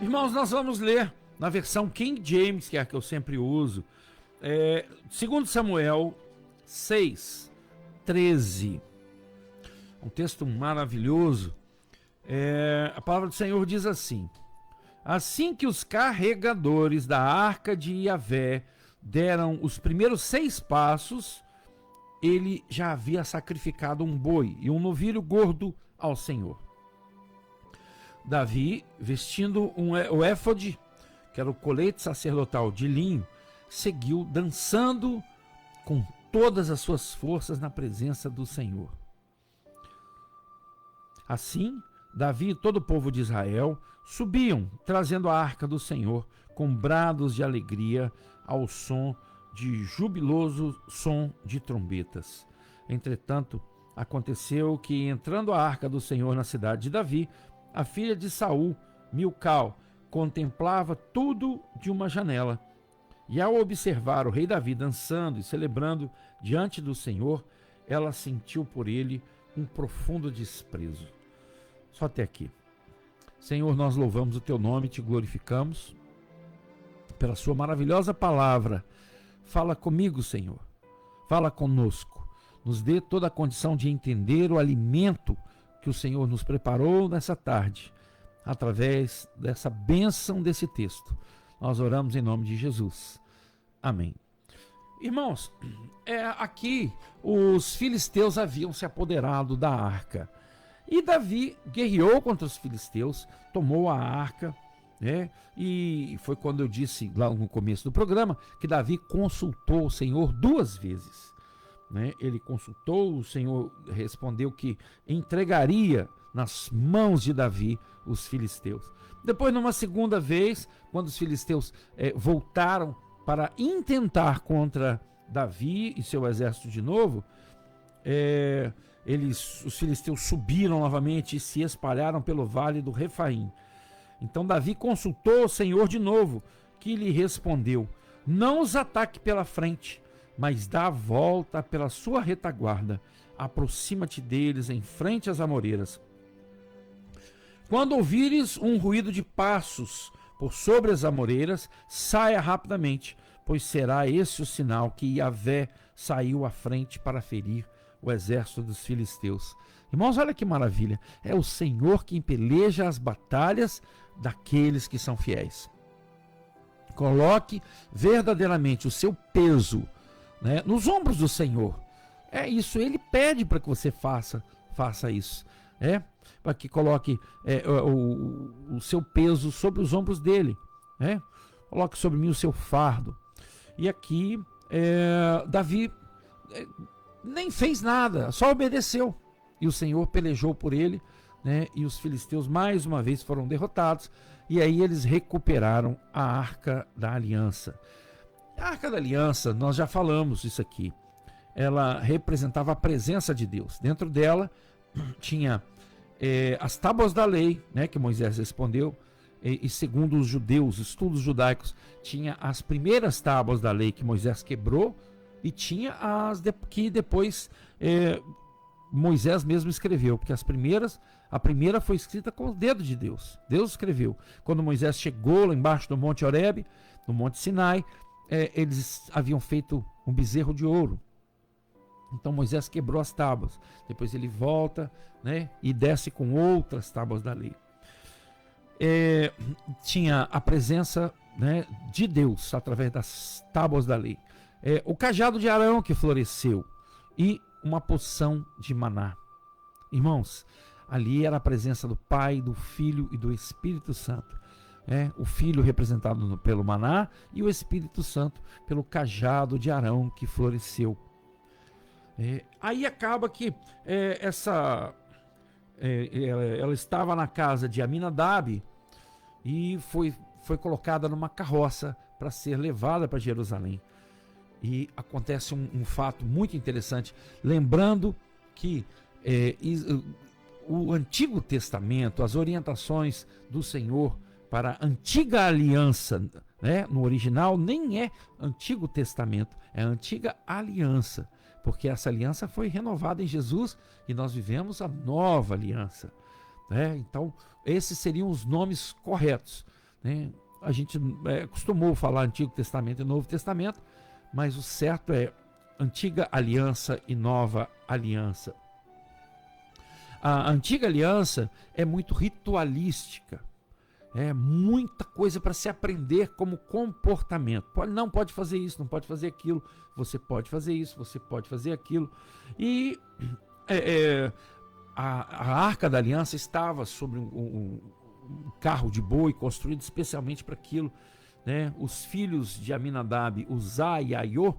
Irmãos, nós vamos ler na versão King James, que é a que eu sempre uso, 2 Samuel 6:13. Um texto maravilhoso. A palavra do Senhor diz assim: assim que os carregadores da arca de Yahvé deram os primeiros 6 passos, ele já havia sacrificado um boi e um novilho gordo ao Senhor. Davi, vestindo o éfode, que era o colete sacerdotal de linho, seguiu dançando com todas as suas forças na presença do Senhor. Assim, Davi e todo o povo de Israel subiam, trazendo a arca do Senhor, com brados de alegria, ao som de jubiloso som de trombetas. Entretanto, aconteceu que, entrando a arca do Senhor na cidade de Davi, a filha de Saul, Milcal, contemplava tudo de uma janela. E ao observar o rei Davi dançando e celebrando diante do Senhor, ela sentiu por ele um profundo desprezo. Só até aqui. Senhor, nós louvamos o teu nome e te glorificamos pela sua maravilhosa palavra. Fala comigo, Senhor. Fala conosco. Nos dê toda a condição de entender o alimento que o Senhor nos preparou nessa tarde, através dessa bênção desse texto. Nós oramos em nome de Jesus. Amém. Irmãos, aqui os filisteus haviam se apoderado da arca. E Davi guerreou contra os filisteus, tomou a arca, e foi quando eu disse lá no começo do programa que Davi consultou o Senhor 2 vezes. Ele consultou, o Senhor respondeu que entregaria nas mãos de Davi os filisteus. Depois, numa segunda vez, quando os filisteus voltaram para intentar contra Davi e seu exército de novo, os filisteus subiram novamente e se espalharam pelo vale do Refaim. Então Davi consultou o Senhor de novo, que lhe respondeu: não os ataque pela frente, mas dá a volta pela sua retaguarda, aproxima-te deles em frente às amoreiras. Quando ouvires um ruído de passos por sobre as amoreiras, saia rapidamente, pois será esse o sinal que Yahvé saiu à frente para ferir o exército dos filisteus. Irmãos, olha que maravilha. É o Senhor quem peleja as batalhas daqueles que são fiéis. Coloque verdadeiramente o seu peso, nos ombros do Senhor. É isso, ele pede para que você faça isso, para que coloque o seu peso sobre os ombros dele, coloque sobre mim o seu fardo. E aqui Davi nem fez nada, só obedeceu, e o Senhor pelejou por ele, e os filisteus mais uma vez foram derrotados, e aí eles recuperaram a Arca da Aliança. A Arca da Aliança, nós já falamos isso aqui, ela representava a presença de Deus. Dentro dela tinha as tábuas da lei, que Moisés respondeu, e segundo os judeus, estudos judaicos, tinha as primeiras tábuas da lei que Moisés quebrou, e tinha as que depois Moisés mesmo escreveu, porque a primeira foi escrita com o dedo de Deus. Deus escreveu. Quando Moisés chegou lá embaixo do Monte Horebe, no Monte Sinai, eles haviam feito um bezerro de ouro. Então Moisés quebrou as tábuas. Depois ele volta, e desce com outras tábuas da lei. Tinha a presença, de Deus através das tábuas da lei. O cajado de Arão que floresceu e uma porção de maná. Irmãos, ali era a presença do Pai, do Filho e do Espírito Santo. O Filho representado pelo maná e o Espírito Santo pelo cajado de Arão que floresceu. Aí acaba que ela estava na casa de Aminadab e foi colocada numa carroça para ser levada para Jerusalém. E acontece um fato muito interessante, lembrando que o Antigo Testamento, as orientações do Senhor para a antiga aliança, no original nem é Antigo Testamento, é a antiga aliança, porque essa aliança foi renovada em Jesus e nós vivemos a nova aliança. Então, esses seriam os nomes corretos. né? A gente costumou falar Antigo Testamento e Novo Testamento, mas o certo é Antiga Aliança e Nova Aliança. A Antiga Aliança é muito ritualística, é muita coisa para se aprender como comportamento. Não pode fazer isso, não pode fazer aquilo, você pode fazer isso, você pode fazer aquilo. E a Arca da Aliança estava sobre um carro de boi construído especialmente para aquilo, né? Os filhos de Aminadab, Uzá e Aiô,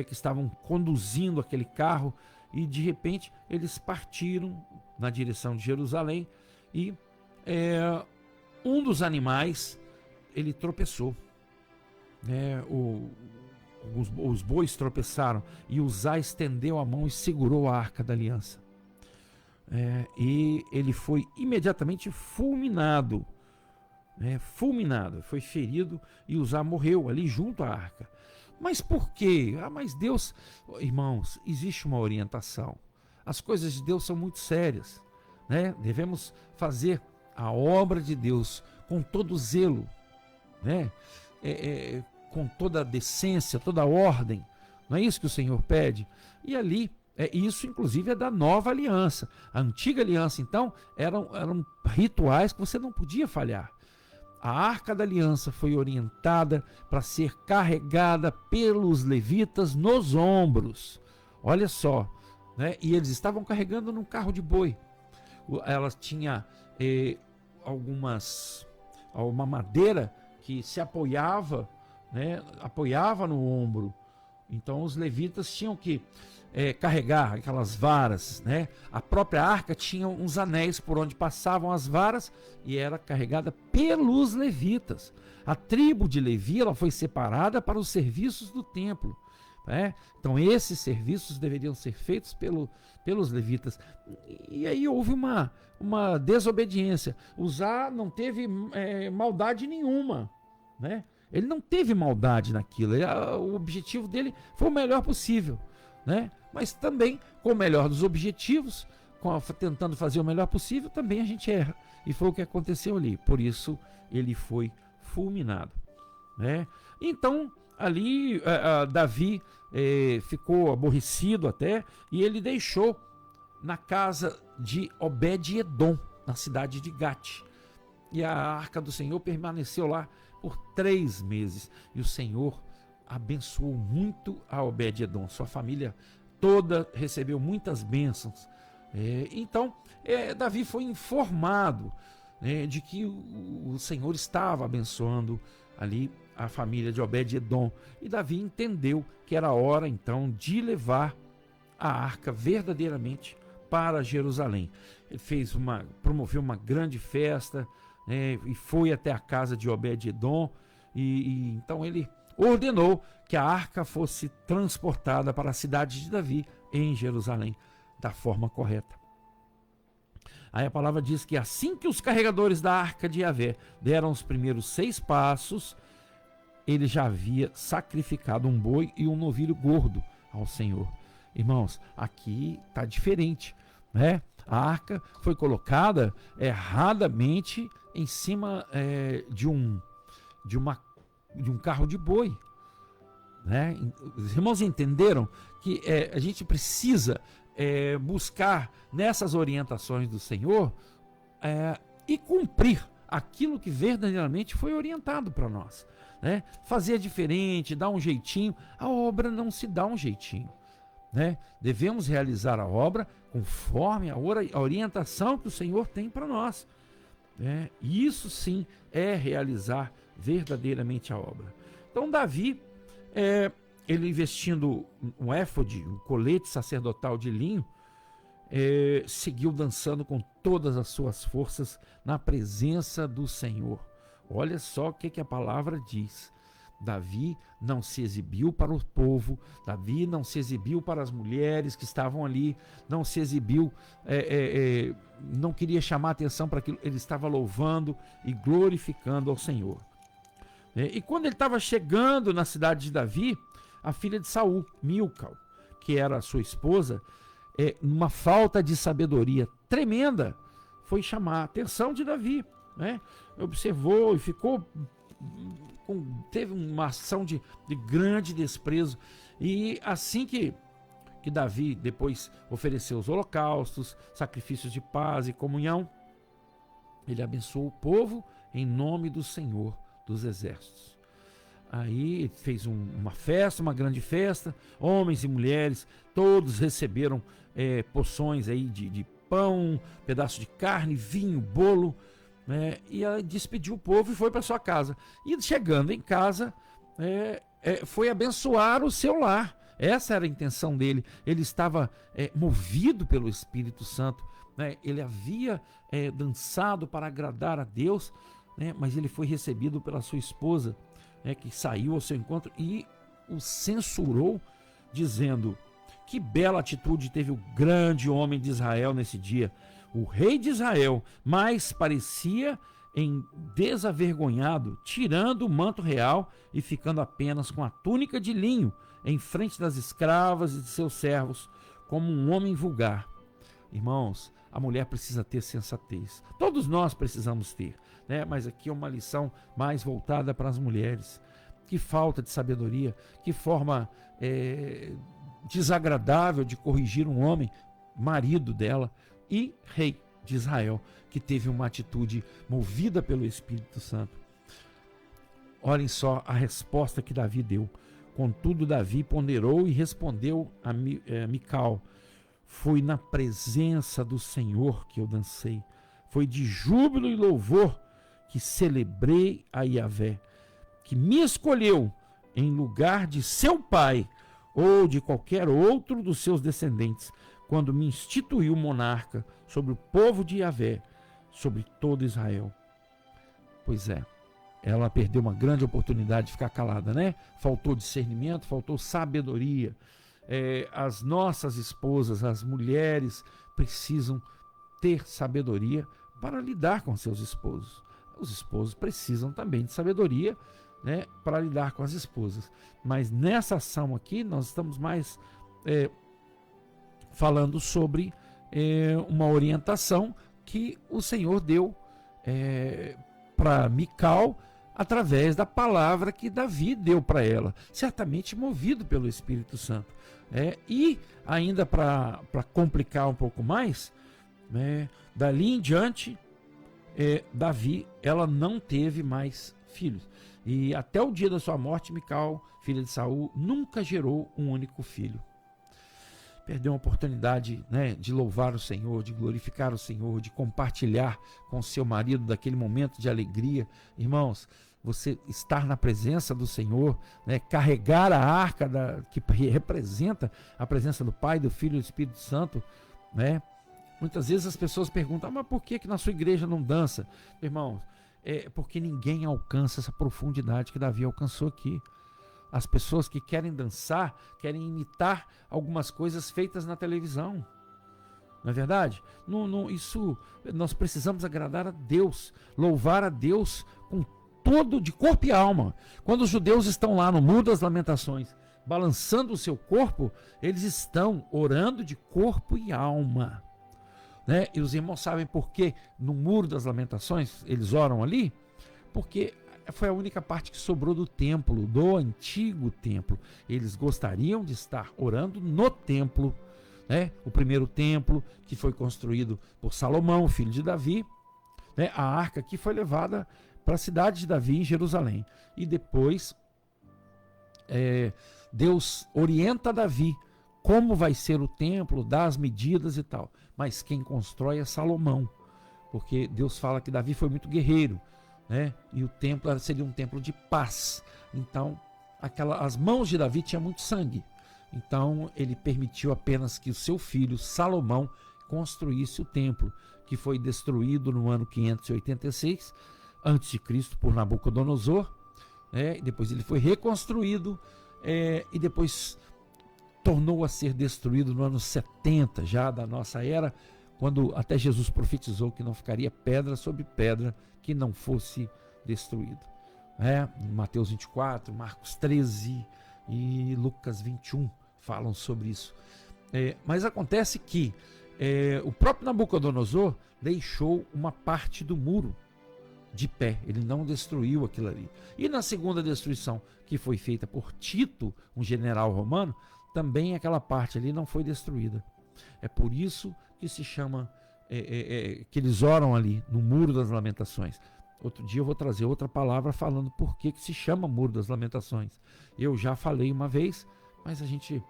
que estavam conduzindo aquele carro, e de repente eles partiram na direção de Jerusalém, e um dos animais, ele tropeçou, né? Os bois tropeçaram, e Uzá estendeu a mão e segurou a Arca da Aliança, e ele foi imediatamente fulminado, foi ferido, e Uzá morreu ali junto à arca. Mas por quê? Mas Deus, irmãos, existe uma orientação. As coisas de Deus são muito sérias, né? Devemos fazer a obra de Deus com todo zelo, né? Com toda a decência, toda a ordem. Não é isso que o Senhor pede? E ali, isso inclusive é da nova aliança. A antiga aliança, então, eram rituais que você não podia falhar. A Arca da Aliança foi orientada para ser carregada pelos levitas nos ombros. Olha só, né? E eles estavam carregando num carro de boi. Ela tinha uma madeira que se apoiava, né? Apoiava no ombro. Então os levitas tinham que carregar aquelas varas, né? A própria arca tinha uns anéis por onde passavam as varas, e era carregada pelos levitas. A tribo de Levi, ela foi separada para os serviços do templo, né? Então esses serviços deveriam ser feitos pelos levitas. E aí houve uma desobediência. Uzá não teve maldade nenhuma, né? Ele não teve maldade naquilo. O objetivo dele foi o melhor possível, né? Mas também, com o melhor dos objetivos, tentando fazer o melhor possível, também a gente erra. E foi o que aconteceu ali. Por isso, ele foi fulminado, né? Então, ali, Davi ficou aborrecido até, e ele deixou na casa de Obed-edom, na cidade de Gate. E a Arca do Senhor permaneceu lá por 3 meses. E o Senhor abençoou muito a Obed-edom. Sua família toda recebeu muitas bênçãos. Então, Davi foi informado, né, de que o Senhor estava abençoando ali a família de Obed-edom. E Davi entendeu que era hora, então, de levar a arca verdadeiramente para Jerusalém. Ele promoveu uma grande festa, né, e foi até a casa de Obed-edom, e então ele ordenou que a arca fosse transportada para a cidade de Davi, em Jerusalém, da forma correta. Aí a palavra diz que assim que os carregadores da arca de Yahvé deram os primeiros 6 passos, ele já havia sacrificado um boi e um novilho gordo ao Senhor. Irmãos, aqui está diferente, né? A arca foi colocada erradamente em cima de um carro de boi, né? Os irmãos entenderam que a gente precisa buscar nessas orientações do Senhor e cumprir aquilo que verdadeiramente foi orientado para nós, né? Fazer diferente, dar um jeitinho. A obra não se dá um jeitinho, né? Devemos realizar a obra conforme a orientação que o Senhor tem para nós, né? Isso sim é realizar verdadeiramente a obra. Então Davi, ele vestindo um éfode, um colete sacerdotal de linho, seguiu dançando com todas as suas forças na presença do Senhor. Olha só o que a palavra diz. Davi não se exibiu para o povo, Davi não se exibiu para as mulheres que estavam ali, não se exibiu, não queria chamar atenção para aquilo, ele estava louvando e glorificando ao Senhor. E quando ele estava chegando na cidade de Davi, a filha de Saul, Milcal, que era a sua esposa, numa falta de sabedoria tremenda, foi chamar a atenção de Davi. né? Observou e ficou teve uma ação de grande desprezo. E assim que Davi depois ofereceu os holocaustos, sacrifícios de paz e comunhão, ele abençoou o povo em nome do Senhor dos Exércitos. Aí ele fez uma festa, uma grande festa, homens e mulheres, todos receberam porções aí de pão, pedaço de carne, vinho, bolo, né? E ela despediu o povo e foi para sua casa. E chegando em casa, foi abençoar o seu lar. Essa era a intenção dele. Ele estava movido pelo Espírito Santo, né? Ele havia dançado para agradar a Deus, né? Mas ele foi recebido pela sua esposa, que saiu ao seu encontro e o censurou, dizendo: que bela atitude teve o grande homem de Israel nesse dia. O rei de Israel mais parecia em desavergonhado, tirando o manto real e ficando apenas com a túnica de linho em frente das escravas e de seus servos, como um homem vulgar. Irmãos, a mulher precisa ter sensatez. Todos nós precisamos ter, né? Mas aqui é uma lição mais voltada para as mulheres. Que falta de sabedoria, que forma desagradável de corrigir um homem, marido dela e rei de Israel, que teve uma atitude movida pelo Espírito Santo. Olhem só a resposta que Davi deu. Contudo, Davi ponderou e respondeu a Mical: foi na presença do Senhor que eu dancei, foi de júbilo e louvor que celebrei a Yahvé, que me escolheu em lugar de seu pai ou de qualquer outro dos seus descendentes, quando me instituiu monarca sobre o povo de Yahvé, sobre todo Israel. Pois é, ela perdeu uma grande oportunidade de ficar calada, né? Faltou discernimento, faltou sabedoria. As nossas esposas, as mulheres, precisam ter sabedoria para lidar com seus esposos. Os esposos precisam também de sabedoria, né, para lidar com as esposas. Mas nessa ação aqui, nós estamos mais falando sobre uma orientação que o Senhor deu para Mical, através da palavra que Davi deu para ela, certamente movido pelo Espírito Santo. E ainda para complicar um pouco mais, dali em diante, Davi, ela não teve mais filhos. E até o dia da sua morte, Mical, filha de Saul, nunca gerou um único filho. Perdeu a oportunidade, né, de louvar o Senhor, de glorificar o Senhor, de compartilhar com seu marido daquele momento de alegria. Irmãos, você estar na presença do Senhor, né, carregar a arca que representa a presença do Pai, do Filho e do Espírito Santo, né? Muitas vezes as pessoas perguntam: mas por que na sua igreja não dança? Irmãos, porque ninguém alcança essa profundidade que Davi alcançou aqui. As pessoas que querem dançar, querem imitar algumas coisas feitas na televisão. Não é verdade? Isso, nós precisamos agradar a Deus, louvar a Deus com todo, de corpo e alma. Quando os judeus estão lá no Muro das Lamentações, balançando o seu corpo, eles estão orando de corpo e alma, né? E os irmãos sabem por que no Muro das Lamentações eles oram ali? Porque foi a única parte que sobrou do templo, do antigo templo. Eles gostariam de estar orando no templo, né? O primeiro templo, que foi construído por Salomão, filho de Davi, né? A arca que foi levada para a cidade de Davi, em Jerusalém. E depois Deus orienta Davi como vai ser o templo, dá as medidas e tal. Mas quem constrói é Salomão, porque Deus fala que Davi foi muito guerreiro, né? E o templo seria um templo de paz. Então, as mãos de Davi tinham muito sangue. Então, ele permitiu apenas que o seu filho, Salomão, construísse o templo, que foi destruído no ano 586 a.C. por Nabucodonosor, né? Depois ele foi reconstruído, e depois tornou a ser destruído no ano 70 já da nossa era, quando até Jesus profetizou que não ficaria pedra sobre pedra que não fosse destruído. Mateus 24, Marcos 13 e Lucas 21 falam sobre isso. Mas acontece que o próprio Nabucodonosor deixou uma parte do muro, de pé, ele não destruiu aquilo ali. E na segunda destruição, que foi feita por Tito, um general romano, também aquela parte ali não foi destruída. É por isso que se chama, que eles oram ali no Muro das Lamentações. Outro dia eu vou trazer outra palavra falando por que se chama Muro das Lamentações. Eu já falei uma vez, mas a gente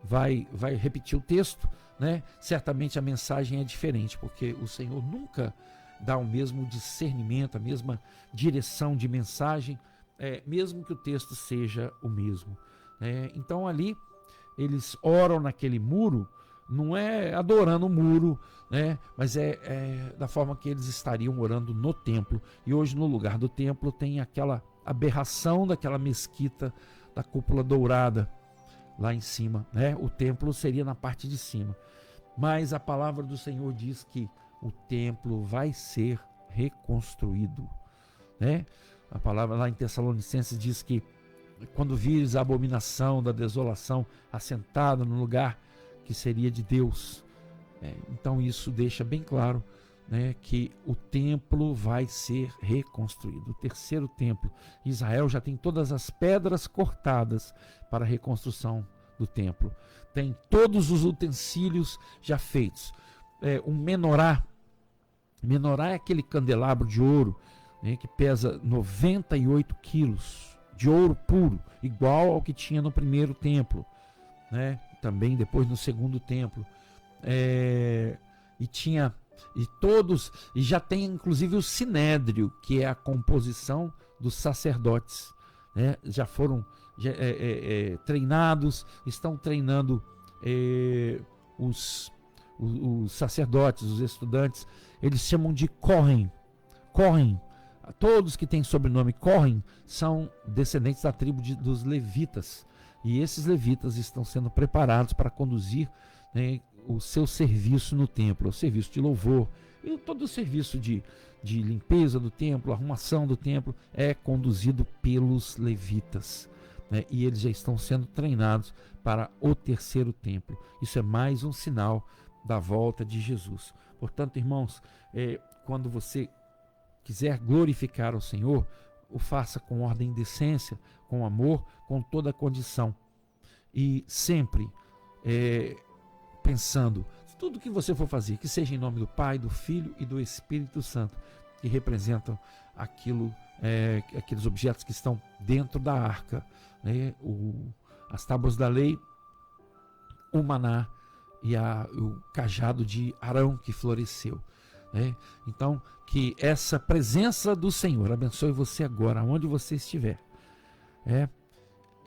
vai repetir o texto, né? Certamente a mensagem é diferente, porque o Senhor nunca dá o mesmo discernimento, a mesma direção de mensagem, mesmo que o texto seja o mesmo. Então ali eles oram naquele muro, não é adorando o muro, né? Mas é da forma que eles estariam orando no templo. E hoje no lugar do templo tem aquela aberração daquela mesquita da cúpula dourada lá em cima, né? O templo seria na parte de cima. Mas a palavra do Senhor diz que o templo vai ser reconstruído, né? A palavra lá em Tessalonicenses diz que quando vires a abominação da desolação assentada no lugar que seria de Deus, então isso deixa bem claro, né, que o templo vai ser reconstruído. O terceiro templo, Israel já tem todas as pedras cortadas para a reconstrução do templo, tem todos os utensílios já feitos. Um menorá é aquele candelabro de ouro, né, que pesa 98 quilos de ouro puro, igual ao que tinha no primeiro templo, né? Também depois no segundo templo, e já tem inclusive o sinédrio, que é a composição dos sacerdotes, né? Já foram treinados, estão treinando os sacerdotes, os estudantes, eles chamam de Kohen. Todos que têm sobrenome Kohen são descendentes da tribo dos levitas, e esses levitas estão sendo preparados para conduzir, né, o seu serviço no templo, o serviço de louvor e todo o serviço de limpeza do templo, arrumação do templo é conduzido pelos levitas, né, e eles já estão sendo treinados para o terceiro templo. Isso é mais um sinal da volta de Jesus. Portanto, irmãos, quando você quiser glorificar o Senhor, o faça com ordem e decência, com amor, com toda a condição. E sempre pensando, tudo que você for fazer, que seja em nome do Pai, do Filho e do Espírito Santo, que representam aqueles objetos que estão dentro da arca, né? As tábuas da lei, o maná e o cajado de Arão que floresceu. Então, que essa presença do Senhor abençoe você agora, onde você estiver.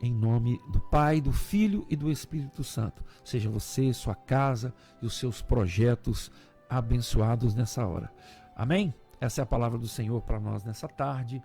Em nome do Pai, do Filho e do Espírito Santo. Seja você, sua casa e os seus projetos abençoados nessa hora. Amém? Essa é a palavra do Senhor para nós nessa tarde.